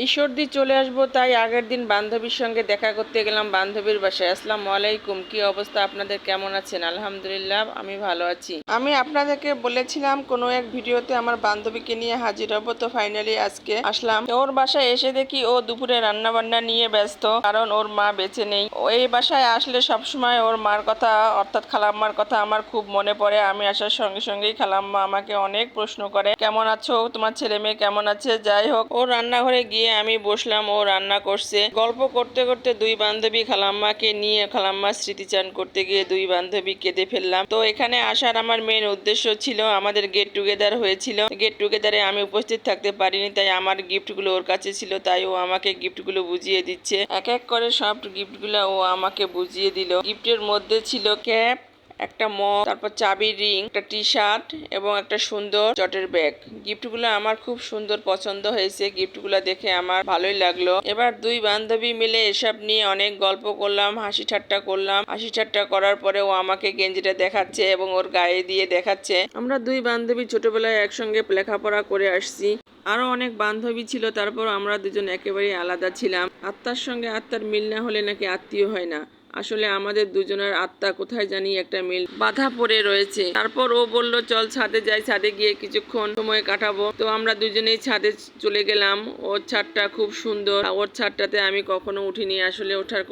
ঈশ্বরদী চলে আসবো, তাই আগের দিন বান্ধবীর সঙ্গে দেখা করতে গেলাম বান্ধবীর বাসায়। আসসালামু আলাইকুম, কি অবস্থা আপনাদের, কেমন আছেন? আলহামদুলিল্লাহ, আমি ভালো আছি। আমি আপনাদেরকে বলেছিলাম কোনো এক ভিডিওতে আমার বান্ধবীকে নিয়ে হাজির হব, তো ফাইনালি আজকে আসলাম। ওর বাসায় এসে দেখি ও দুপুরে রান্না বান্না নিয়ে ব্যস্ত, কারণ ওর মা বেঁচে নেই। এই বাসায় আসলে সবসময় ওর মার কথা, অর্থাৎ খালাম্মার কথা আমার খুব মনে পড়ে। আমি আসার সঙ্গে সঙ্গেই খালাম্মা আমাকে অনেক প্রশ্ন করে, কেমন আছো, তোমার ছেলে মেয়ে কেমন আছে। যাই হোক, ও রান্নাঘরে গিয়ে আমি বসলাম, ও রান্না করছে। গল্প করতে করতে দুই বান্ধবী খালাম্মাকে নিয়ে খালাম্মার স্মৃতিচারণ করতে গিয়ে দুই বান্ধবী কেঁদে ফেললাম। তো এখানে আসার আমার মেন উদ্দেশ্য ছিল, আমাদের গেট টুগেদার হয়েছিল। গেট টুগেদারে আমি উপস্থিত থাকতে পারিনি, তাই আমার গিফটগুলো ওর কাছে ছিল, তাই ও আমাকে গিফটগুলো বুঝিয়ে দিচ্ছে। এক এক করে সব গিফটগুলো ও আমাকে বুঝিয়ে দিল। গিফটের মধ্যে ছিল ক্যাপ, একটা মগ, তারপর চাবির রিং, একটা টি শার্ট এবং একটা সুন্দর জটের ব্যাগ। গিফটগুলো আমার খুব সুন্দর পছন্দ হয়েছে। গিফটগুলো দেখে আমার ভালোই লাগলো। এবার দুই বান্ধবী মিলে এসব নিয়ে অনেক গল্প করলাম, হাসি ঠাট্টা করলাম। হাসি ঠাট্টা করার পরে ও আমাকে গেঞ্জিটা দেখাচ্ছে এবং ওর গায়ে দিয়ে দেখাচ্ছে। আমরা দুই বান্ধবী ছোটবেলায় একসঙ্গে লেখাপড়া করে আসছি। আরো অনেক বান্ধবী ছিল, তারপর আমরা দুজন একেবারেই আলাদা ছিলাম। আত্মার সঙ্গে আত্মার মিল না হলে নাকি আত্মীয় হয় না। আসলে আমাদের দুজনের আত্মা কোথায় জানি একটা মিল বাধা পড়ে রয়েছে। তারপর ও বলল, চল ছাদে যাই, ছাদে গিয়ে কিছুক্ষণ সময় কাটাবো। তো আমরা দুজনেই ছাদে চলে গেলাম। ওর ছাদটা খুব সুন্দর। ওর ছাদটাতে আমি কখনো উঠিনি, আসলে ওঠার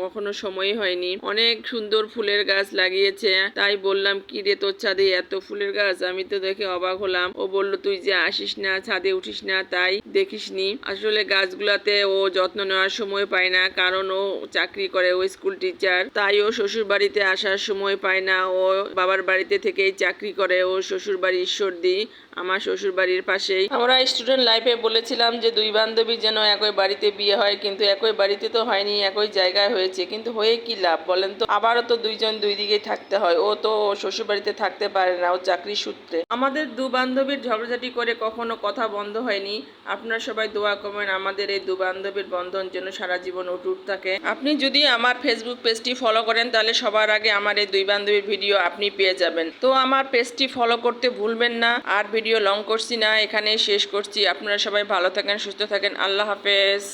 কখনো সময়ই হয়নি। অনেক সুন্দর ফুলের গাছ লাগিয়েছে, তাই বললাম, কি রে, তোর ছাদে এত ফুলের গাছ? আমি তো দেখে অবাক হলাম। ও বলল, তুই যে আসিস না, ছাদে উঠিস না, তাই দেখিসনি। আসলে গাছগুলাতে ও যত্ন নেওয়ার সময় পায় না, কারণ ও চাকরি করে, ও স্কুল টিচার। তাই ও শ্বশুর বাড়িতে আসার সময় পায় না। ও বাবার বাড়িতে থেকেই চাকরি করে। ও শ্বশুর বাড়ি ঈশ্বরদী, আমার শ্বশুর বাড়ির পাশেই। আমরা স্টুডেন্ট লাইফে বলেছিলাম যে দুই বান্ধবী যেন একই বাড়িতে বিয়ে হয়, কিন্তু একই বাড়িতে তো হয়নি, একই জায়গায় হয়েছে। কিন্তু হয়ে কি লাভ বলেন তো? আবারও তো দুইজন দুই দিকেই থাকতে হয়। ও তো শ্বশুর বাড়িতে থাকতে পারে না, ও চাকরি সূত্রে। আমাদের দু বান্ধবীর ঝগড়াঝাটি করে কখনো কথা বন্ধ হয়নি। আপনারা সবাই দোয়া করবেন আমাদের এই দু বান্ধবীর বন্ধন যেন সারা জীবন অটুট থাকে। আপনি যদি আমার ফেসবুক পেজটি ফলো করেন, তাহলে সবার আগে আমার এই দুই বান্ধবীর ভিডিও আপনি পেয়ে যাবেন। তো আমার পেজটি ফলো করতে ভুলবেন না। আর ভিডিও লং করছি না, এখানেই শেষ করছি। আপনারা সবাই ভালো থাকেন, সুস্থ থাকেন। আল্লাহ হাফেজ।